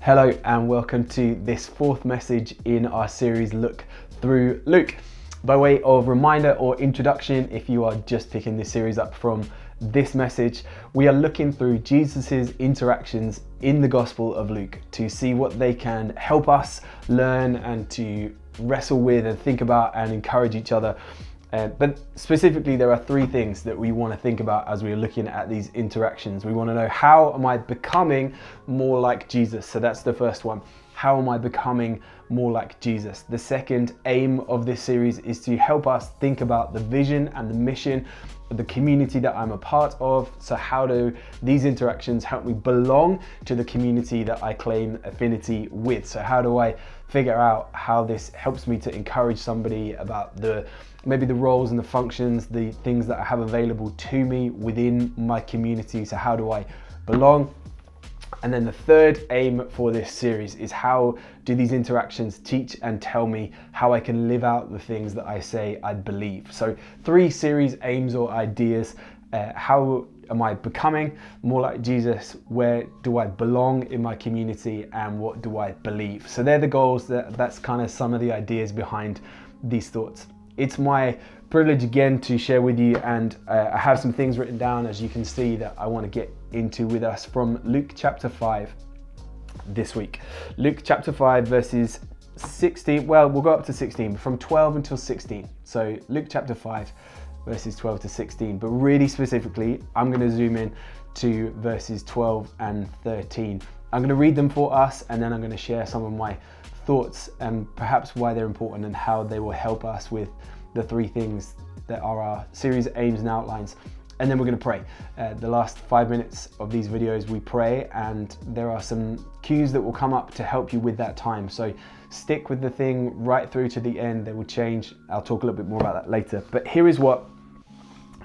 Hello and welcome to this fourth message in our series Look Through Luke. By way of reminder or introduction, if you are just picking this series up from this message, we are looking through Jesus's interactions in the Gospel of Luke to see what they can help us learn and to wrestle with and think about and encourage each other. But specifically, there are three things that we want to think about as we are looking at these interactions. We want to know, how am I becoming more like Jesus? So that's the first one. How am I becoming more like Jesus? The second aim of this series is to help us think about the vision and the mission of the community that I'm a part of. So how do these interactions help me belong to the community that I claim affinity with? So how do I figure out how this helps me to encourage somebody about maybe the roles and the functions, the things that I have available to me within my community? So how do I belong? And then the third aim for this series is, how do these interactions teach and tell me how I can live out the things that I say I believe? So three series aims or ideas. How am I becoming more like Jesus? Where do I belong in my community? And what do I believe? So they're the goals. That's kind of some of the ideas behind these thoughts. It's my privilege again to share with you, and I have some things written down, as you can see, that I want to get into with us from Luke chapter 5 this week. Luke chapter 5 verses 16, well, we'll go up to 16, from 12 until 16. So Luke chapter 5 verses 12 to 16, but really specifically, I'm going to zoom in to verses 12 and 13. I'm going to read them for us, and then I'm going to share some of my thoughts and perhaps why they're important and how they will help us with the three things that are our series aims and outlines. And then we're going to pray. The last 5 minutes of these videos we pray, and there are some cues that will come up to help you with that time. So stick with the thing right through to the end. They will change. I'll talk a little bit more about that later. But here is what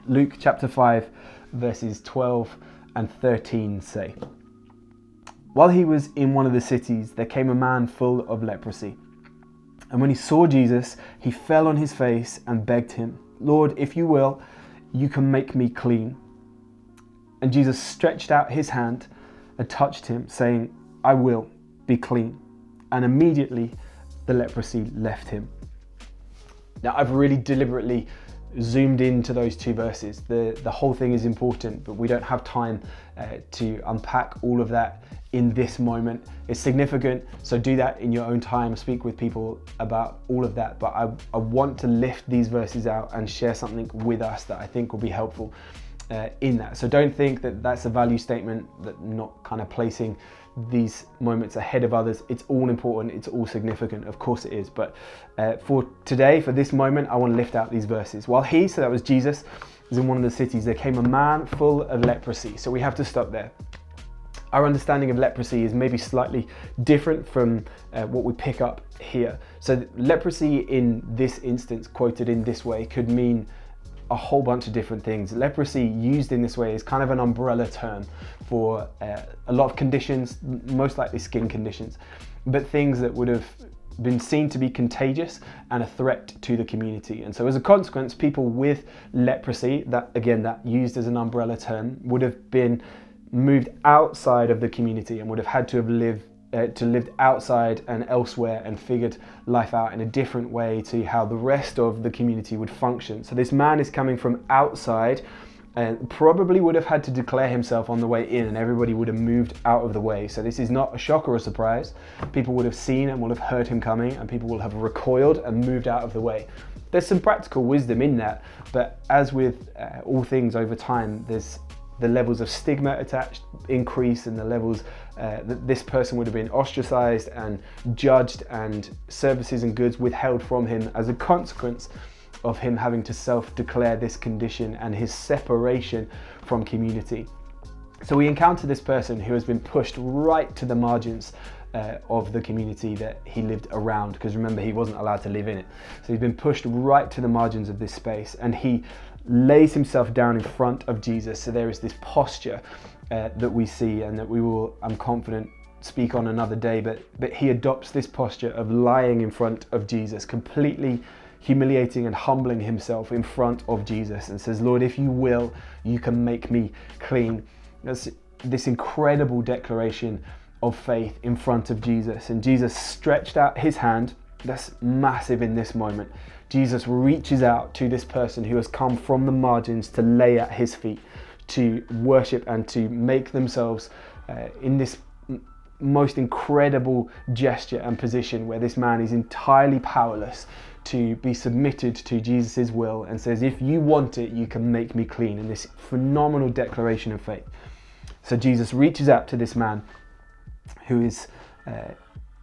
Luke chapter 5 verses 12 and 13 say. While he was in one of the cities, there came a man full of leprosy. And when he saw Jesus, he fell on his face and begged him, "Lord, if you will, you can make me clean." And Jesus stretched out his hand and touched him, saying, "I will, be clean." And immediately the leprosy left him. Now, I've really deliberately zoomed into those two verses. The whole thing is important, but we don't have time to unpack all of that in this moment. It's significant, so do that in your own time. Speak with people about all of that, but I want to lift these verses out and share something with us that I think will be helpful in that. So don't think that that's a value statement, that not kind of placing these moments ahead of others. It's all important, it's all significant, of course it is. But for today, for this moment, I want to lift out these verses. While he, so that was Jesus, was in one of the cities, there came a man full of leprosy. So we have to stop there. Our understanding of leprosy is maybe slightly different from what we pick up here. So leprosy in this instance, quoted in this way, could mean a whole bunch of different things. Leprosy used in this way is kind of an umbrella term for a lot of conditions, most likely skin conditions, but things that would have been seen to be contagious and a threat to the community. And so as a consequence, people with leprosy, that used as an umbrella term, would have been moved outside of the community and would have had to have lived outside and elsewhere and figured life out in a different way to how the rest of the community would function. So this man is coming from outside and probably would have had to declare himself on the way in, and everybody would have moved out of the way. So this is not a shock or a surprise. People would have seen and will have heard him coming, and people will have recoiled and moved out of the way. There's some practical wisdom in that, but as with all things over time, there's the levels of stigma attached increase, and the levels that this person would have been ostracized and judged, and services and goods withheld from him as a consequence of him having to self-declare this condition and his separation from community. So we encounter this person who has been pushed right to the margins of the community that he lived around, because remember, he wasn't allowed to live in it. So he's been pushed right to the margins of this space, and he lays himself down in front of Jesus. So there is this posture that we see, and that we will, I'm confident, speak on another day, but he adopts this posture of lying in front of Jesus, completely humiliating and humbling himself in front of Jesus, and says, "Lord, if you will, you can make me clean." That's this incredible declaration of faith in front of Jesus. And Jesus stretched out his hand. That's massive in this moment. Jesus reaches out to this person who has come from the margins to lay at his feet, to worship and to make themselves in this most incredible gesture and position where this man is entirely powerless to be submitted to Jesus' will, and says, if you want it, you can make me clean, in this phenomenal declaration of faith. So Jesus reaches out to this man who is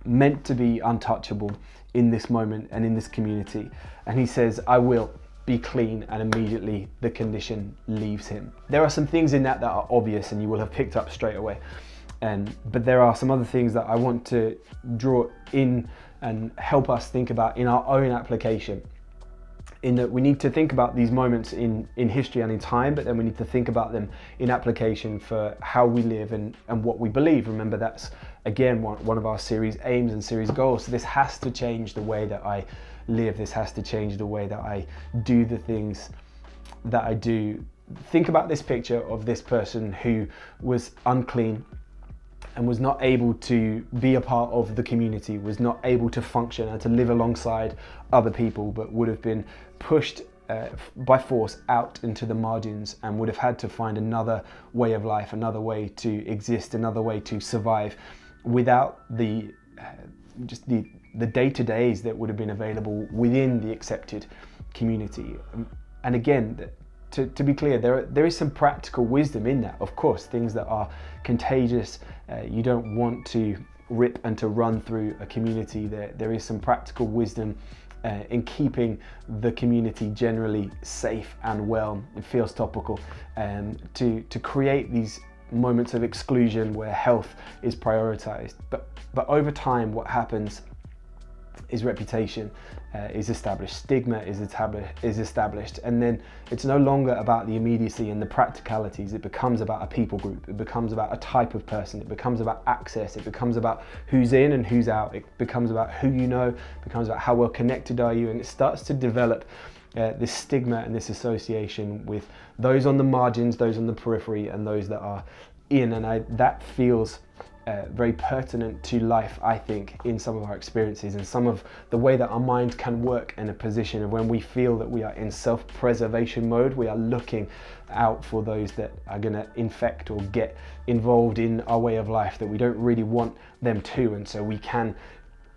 meant to be untouchable in this moment and in this community, and he says, I will be clean, and immediately the condition leaves him. There are some things in that are obvious and you will have picked up straight away, but there are some other things that I want to draw in and help us think about in our own application, in that we need to think about these moments in history and in time, but then we need to think about them in application for how we live and what we believe. Remember, that's again one of our series aims and series goals. So this has to change the way that I live. This has to change the way that I do the things that I do. Think about this picture of this person who was unclean and was not able to be a part of the community, was not able to function and to live alongside other people, but would have been pushed by force out into the margins and would have had to find another way of life, another way to exist, another way to survive without the day-to-days that would have been available within the accepted community. And again, to be clear, there is some practical wisdom in that. Of course, things that are contagious, you don't want to rip and to run through a community. There is some practical wisdom in keeping the community generally safe and well. It feels topical, to create these moments of exclusion where health is prioritized. But over time, what happens is reputation is established, stigma is established, and then it's no longer about the immediacy and the practicalities. It becomes about a people group, it becomes about a type of person, it becomes about access, it becomes about who's in and who's out, it becomes about who you know, it becomes about how well connected are you, and it starts to develop this stigma and this association with those on the margins, those on the periphery, and those that are in. And that feels very pertinent to life, I think, in some of our experiences and some of the way that our mind can work in a position of when we feel that we are in self-preservation mode. We are looking out for those that are going to infect or get involved in our way of life that we don't really want them to, and so we can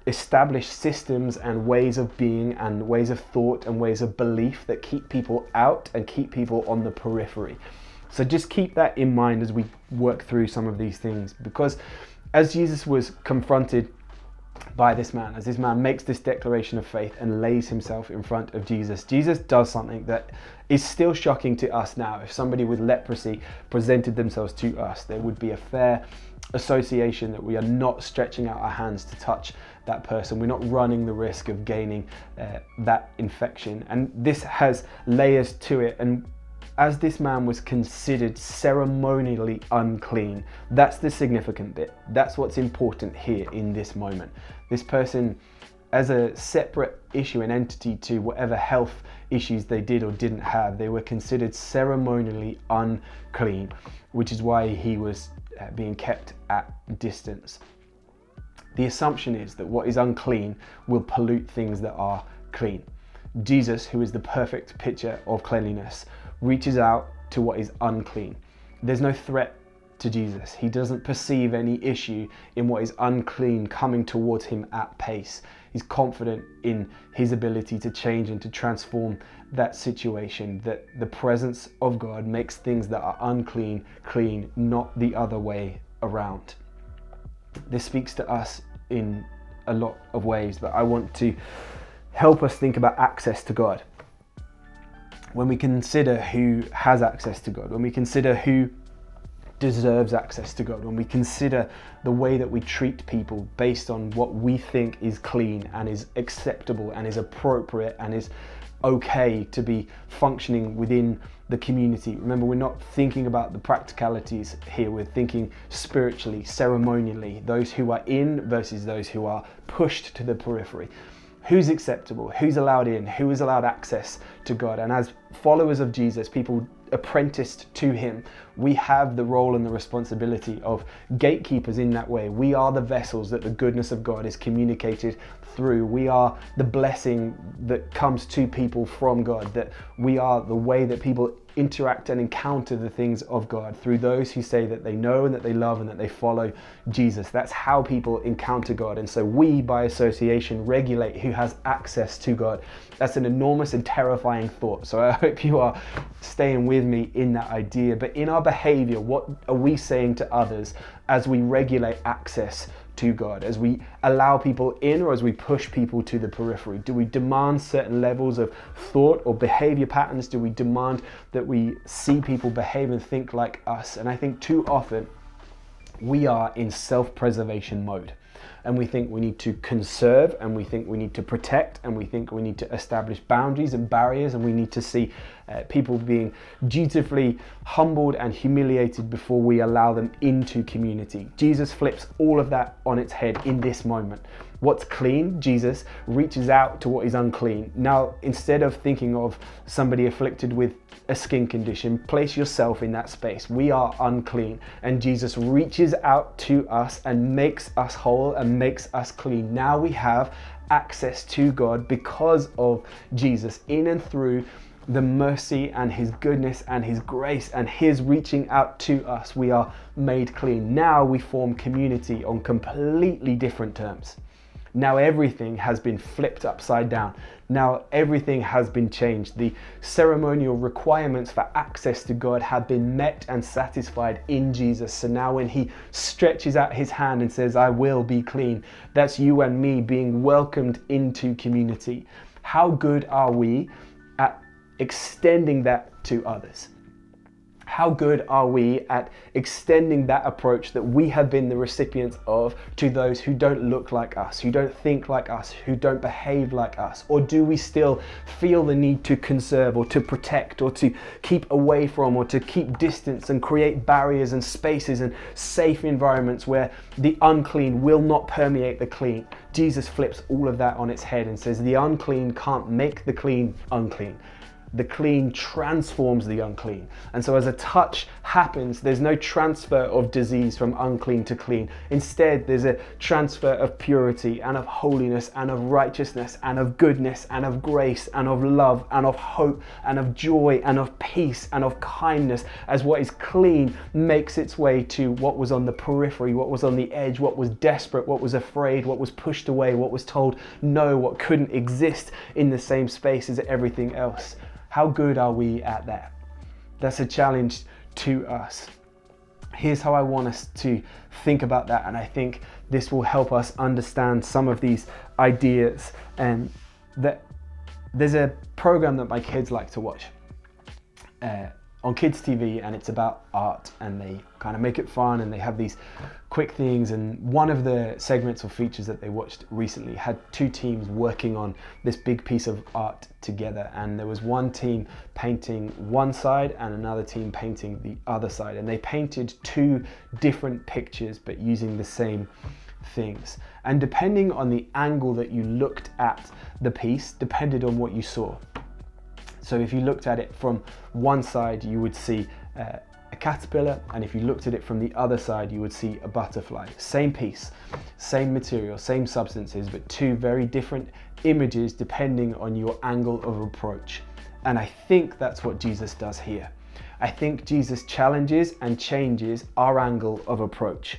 establish systems and ways of being and ways of thought and ways of belief that keep people out and keep people on the periphery. So just keep that in mind as we work through some of these things, because as Jesus was confronted by this man, as this man makes this declaration of faith and lays himself in front of Jesus, Jesus does something that is still shocking to us now. If somebody with leprosy presented themselves to us, there would be a fair association that we are not stretching out our hands to touch that person. We're not running the risk of gaining that infection. And this has layers to it. And as this man was considered ceremonially unclean, that's the significant bit. That's what's important here in this moment. This person, as a separate issue and entity to whatever health issues they did or didn't have, they were considered ceremonially unclean, which is why he was being kept at distance. The assumption is that what is unclean will pollute things that are clean. Jesus, who is the perfect picture of cleanliness, reaches out to what is unclean. There's no threat to Jesus. He doesn't perceive any issue in what is unclean coming towards him at pace. He's confident in his ability to change and to transform that situation, that the presence of God makes things that are unclean clean, not the other way around. This speaks to us in a lot of ways, but I want to help us think about access to God. When we consider who has access to God, when we consider who deserves access to God, when we consider the way that we treat people based on what we think is clean and is acceptable and is appropriate and is okay to be functioning within the community. Remember, we're not thinking about the practicalities here. We're thinking spiritually, ceremonially, those who are in versus those who are pushed to the periphery. Who's acceptable? Who's allowed in? Who is allowed access to God? And as followers of Jesus, people apprenticed to him. We have the role and the responsibility of gatekeepers in that way. We are the vessels that the goodness of God is communicated through. We are the blessing that comes to people from God, that we are the way that people interact and encounter the things of God through those who say that they know and that they love and that they follow Jesus. That's how people encounter God. And so we, by association, regulate who has access to God. That's an enormous and terrifying thought. So I hope you are staying with me in that idea. But in our behavior, what are we saying to others as we regulate access to God, as we allow people in or as we push people to the periphery? Do we demand certain levels of thought or behavior patterns? Do we demand that we see people behave and think like us? And I think too often we are in self-preservation mode, and we think we need to conserve, and we think we need to protect, and we think we need to establish boundaries and barriers, and we need to see people being dutifully humbled and humiliated before we allow them into community. Jesus flips all of that on its head in this moment. What's clean, Jesus reaches out to what is unclean. Now, instead of thinking of somebody afflicted with a skin condition, place yourself in that space. We are unclean, and Jesus reaches out to us and makes us whole and makes us clean. Now we have access to God because of Jesus, in and through the mercy and his goodness and his grace and his reaching out to us. We are made clean. Now we form community on completely different terms. Now everything has been flipped upside down. Now everything has been changed. The ceremonial requirements for access to God have been met and satisfied in Jesus. So now when he stretches out his hand and says, I will be clean, that's you and me being welcomed into community. How good are we at extending that to others? How good are we at extending that approach that we have been the recipients of to those who don't look like us, who don't think like us, who don't behave like us? Or do we still feel the need to conserve or to protect or to keep away from or to keep distance and create barriers and spaces and safe environments where the unclean will not permeate the clean? Jesus flips all of that on its head and says the unclean can't make the clean unclean. The clean transforms the unclean. And so as a touch happens, there's no transfer of disease from unclean to clean. Instead, there's a transfer of purity and of holiness and of righteousness and of goodness and of grace and of love and of hope and of joy and of peace and of kindness, as what is clean makes its way to what was on the periphery, what was on the edge, what was desperate, what was afraid, what was pushed away, what was told no, what couldn't exist in the same space as everything else. How good are we at that? That's a challenge to us. Here's how I want us to think about that, and I think this will help us understand some of these ideas. And that there's a program that my kids like to watch on kids TV, and it's about art, and they kind of make it fun, and they have these quick things. And one of the segments or features that they watched recently had two teams working on this big piece of art together, and there was one team painting one side and another team painting the other side, and they painted two different pictures but using the same things. And depending on the angle that you looked at the piece depended on what you saw. So if you looked at it from one side, you would see a caterpillar, and if you looked at it from the other side, you would see a butterfly. Same piece, same material, same substances, but two very different images depending on your angle of approach. And I think that's what Jesus does here. I think Jesus challenges and changes our angle of approach.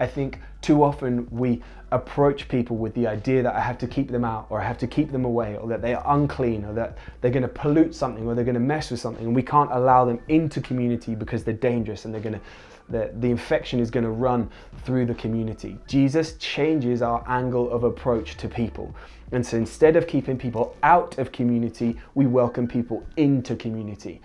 I think too often we approach people with the idea that I have to keep them out, or I have to keep them away, or that they are unclean, or that they're going to pollute something, or they're going to mess with something, and we can't allow them into community because they're dangerous and the infection is going to run through the community. Jesus changes our angle of approach to people. And so instead of keeping people out of community, we welcome people into community.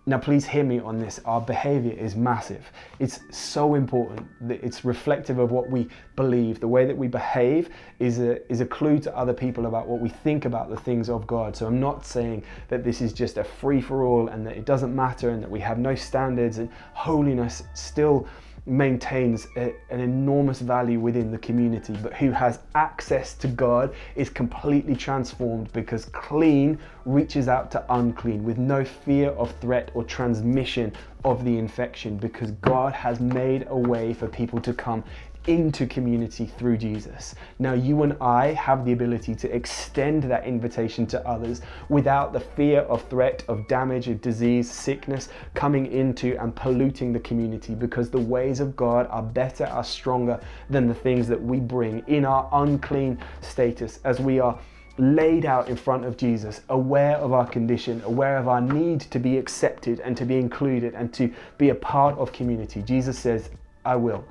Now, please hear me on this. Our behavior is massive. It's so important that it's reflective of what we believe. The way that we behave is a clue to other people about what we think about the things of God. So I'm not saying that this is just a free-for-all and that it doesn't matter and that we have no standards, and holiness still maintains an enormous value within the community, but who has access to God is completely transformed because clean reaches out to unclean with no fear of threat or transmission of the infection, because God has made a way for people to come into community through Jesus. Now you and I have the ability to extend that invitation to others without the fear of threat, of damage, of disease, sickness coming into and polluting the community, because the ways of God are better, are stronger than the things that we bring in our unclean status as we are laid out in front of Jesus, aware of our condition, aware of our need to be accepted and to be included and to be a part of community. Jesus says, I will.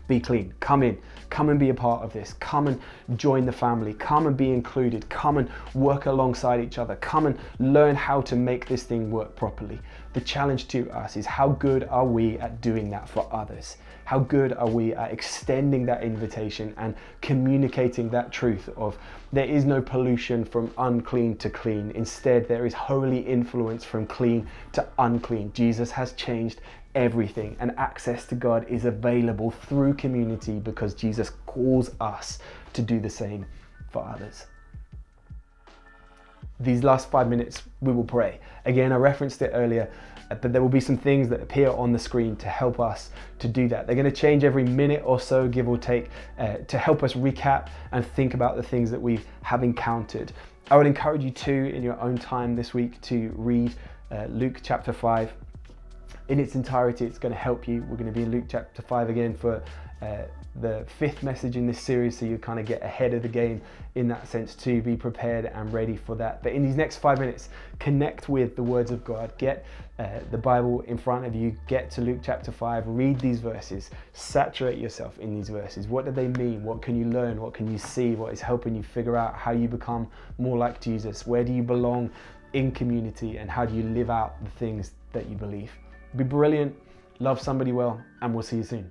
Be clean, come in, come and be a part of this, come and join the family, come and be included, come and work alongside each other, come and learn how to make this thing work properly. The challenge to us is, how good are we at doing that for others? How good are we at extending that invitation and communicating that truth of there is no pollution from unclean to clean. Instead, there is holy influence from clean to unclean. Jesus has changed everything, and access to God is available through community because Jesus calls us to do the same for others. These last 5 minutes we will pray. Again, I referenced it earlier, but there will be some things that appear on the screen to help us to do that. They're going to change every minute or so, give or take, to help us recap and think about the things that we have encountered. I would encourage you to, in your own time this week, to read Luke chapter 5 in its entirety. It's going to help you. We're going to be in Luke chapter 5 again for the fifth message in this series, so you kind of get ahead of the game in that sense to be prepared and ready for that. But in these next 5 minutes, connect with the words of God. Get the Bible in front of you, get to Luke chapter 5, read these verses, saturate yourself in these verses. What do they mean? What can you learn? What can you see? What is helping you figure out how you become more like Jesus? Where do you belong in community, and how do you live out the things that you believe? Be brilliant, love somebody well, and we'll see you soon.